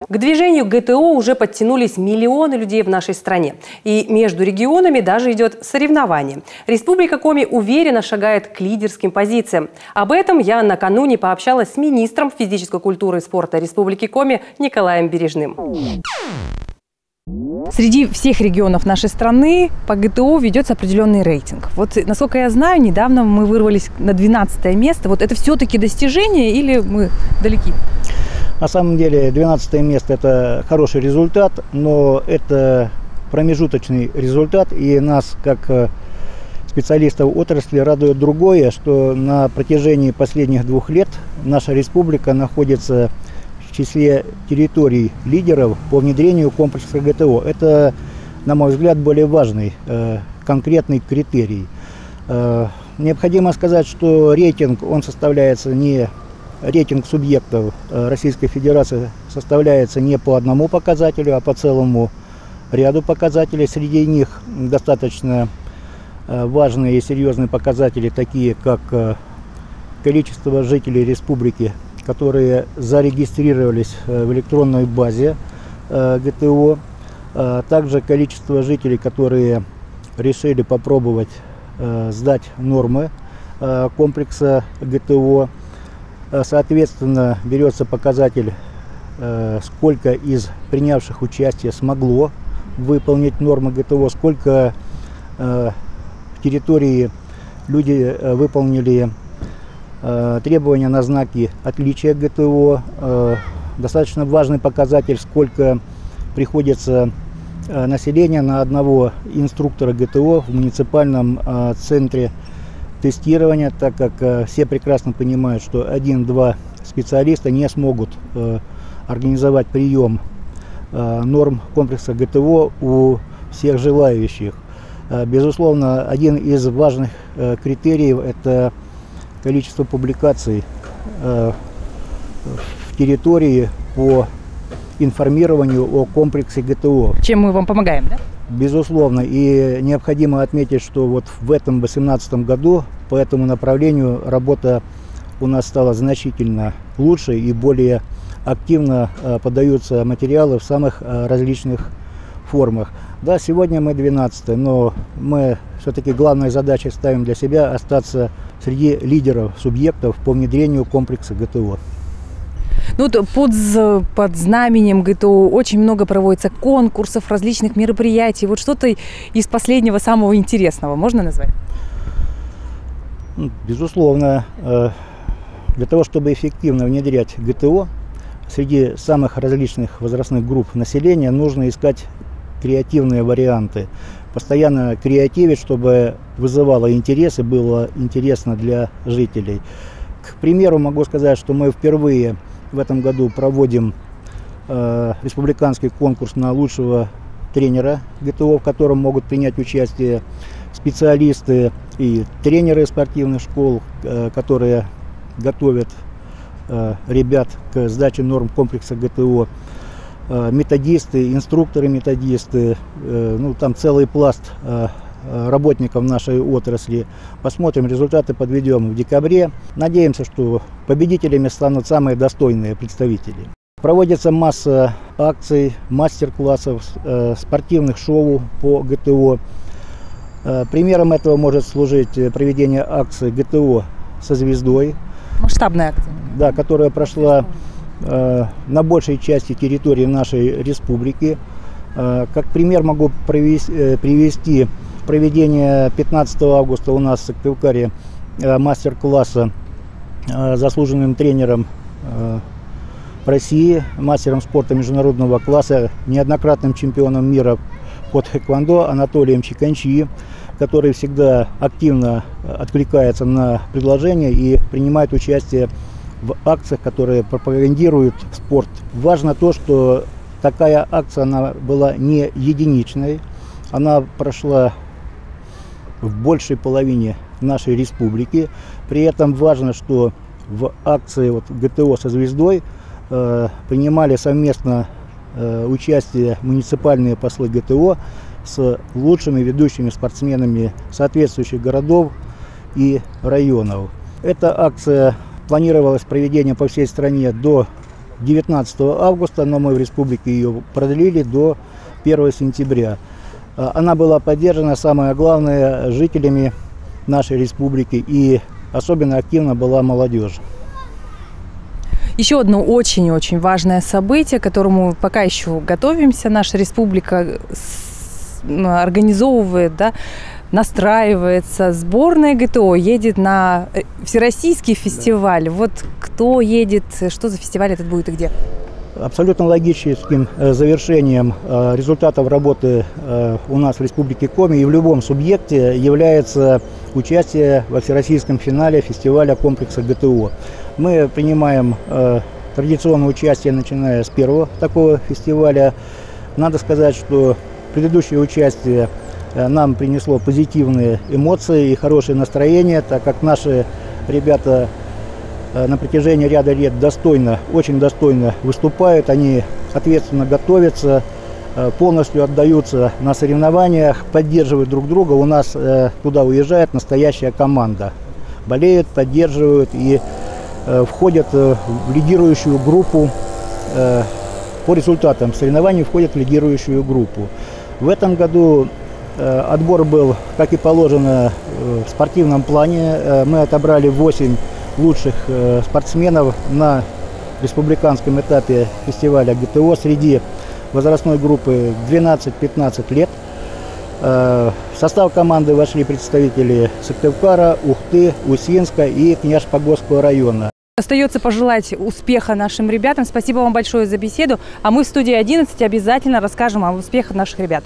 К движению ГТО уже подтянулись миллионы людей в нашей стране. И между регионами даже идет соревнование. Республика Коми уверенно шагает к лидерским позициям. Об этом я накануне пообщалась с министром физической культуры и спорта Республики Коми Николаем Бережным. Среди всех регионов нашей страны по ГТО ведется определенный рейтинг. Вот, насколько я знаю, недавно мы вырвались на 12 место. Вот это все-таки достижение или мы далеки? На самом деле 12 место – это хороший результат, но это промежуточный результат. И нас, как специалистов отрасли, радует другое, что на протяжении последних 2 лет наша республика находится в числе территорий лидеров по внедрению комплекса ГТО. Это, на мой взгляд, более важный конкретный критерий. Необходимо сказать, что рейтинг, он составляется не рейтинг субъектов Российской Федерации составляется не по одному показателю, а по целому ряду показателей. Среди них достаточно важные и серьезные показатели, такие как количество жителей республики, которые зарегистрировались в электронной базе ГТО, также количество жителей, которые решили попробовать сдать нормы комплекса ГТО. Соответственно, берется показатель, сколько из принявших участие смогло выполнить нормы ГТО, сколько в территории люди выполнили требования на знаки отличия ГТО. Достаточно важный показатель, сколько приходится населения на одного инструктора ГТО в муниципальном центре тестирования, так как все прекрасно понимают, что 1-2 специалиста не смогут организовать прием норм комплекса ГТО у всех желающих. Безусловно, один из важных критериев – это количество публикаций в территории по информированию о комплексе ГТО. Чем мы вам помогаем, да? Безусловно. И необходимо отметить, что вот в этом 2018 году по этому направлению работа у нас стала значительно лучше и более активно подаются материалы в самых различных формах. Да, сегодня мы 12-е, но мы все-таки главной задачей ставим для себя остаться среди лидеров субъектов по внедрению комплекса ГТО. Ну, под знаменем ГТО очень много проводится конкурсов, различных мероприятий. Вот что-то из последнего самого интересного можно назвать? Безусловно, для того, чтобы эффективно внедрять ГТО среди самых различных возрастных групп населения, нужно искать креативные варианты. Постоянно креативить, чтобы вызывало интерес и было интересно для жителей. К примеру, могу сказать, что мы впервые в этом году проводим республиканский конкурс на лучшего тренера ГТО, в котором могут принять участие специалисты и тренеры спортивных школ, которые готовят ребят к сдаче норм комплекса ГТО, методисты, инструкторы-методисты, ну, там целый пласт работников нашей отрасли. Посмотрим, результаты подведем в декабре. Надеемся, что победителями станут самые достойные представители. Проводится масса акций, мастер-классов, спортивных шоу по ГТО. Примером этого может служить проведение акции ГТО со звездой. Масштабная акция. Да, которая прошла на большей части территории нашей республики. Как пример могу привести проведение 15 августа у нас в Сыктывкаре мастер-класса заслуженным тренером России, мастером спорта международного класса, неоднократным чемпионом мира по тхэквондо Анатолием Чиканчи, который всегда активно откликается на предложения и принимает участие в акциях, которые пропагандируют спорт. Важно то, что такая акция она была не единичной, она прошла в большей половине нашей республики. При этом важно, что в акции ГТО со звездой принимали совместно участие муниципальные послы ГТО с лучшими ведущими спортсменами соответствующих городов и районов. Эта акция планировалось проведение по всей стране до 19 августа, но мы в республике ее продлили до 1 сентября. Она была поддержана, самое главное, жителями нашей республики, и особенно активно была молодежь. Еще одно очень-очень важное событие, к которому пока еще готовимся. Наша республика организовывает, да, настраивается. Сборная ГТО едет на всероссийский фестиваль. Вот кто едет, что за фестиваль этот будет и где? Абсолютно логическим завершением результатов работы у нас в Республике Коми и в любом субъекте является участие во всероссийском финале фестиваля комплекса ГТО. Мы принимаем традиционное участие, начиная с первого такого фестиваля. Надо сказать, что предыдущее участие нам принесло позитивные эмоции и хорошее настроение, так как наши ребята на протяжении ряда лет достойно, очень достойно выступают, они ответственно готовятся, полностью отдаются на соревнованиях, поддерживают друг друга. У нас туда уезжает настоящая команда. Болеют, поддерживают и входят в лидирующую группу, по результатам соревнований входят в лидирующую группу. В этом году отбор был, как и положено, в спортивном плане. Мы отобрали 8 лучших спортсменов на республиканском этапе фестиваля ГТО среди возрастной группы 12-15 лет. В состав команды вошли представители Сыктывкара, Ухты, Усинска и Княж-Погосского района. Остается пожелать успеха нашим ребятам. Спасибо вам большое за беседу. А мы в студии 11 обязательно расскажем о успехах наших ребят.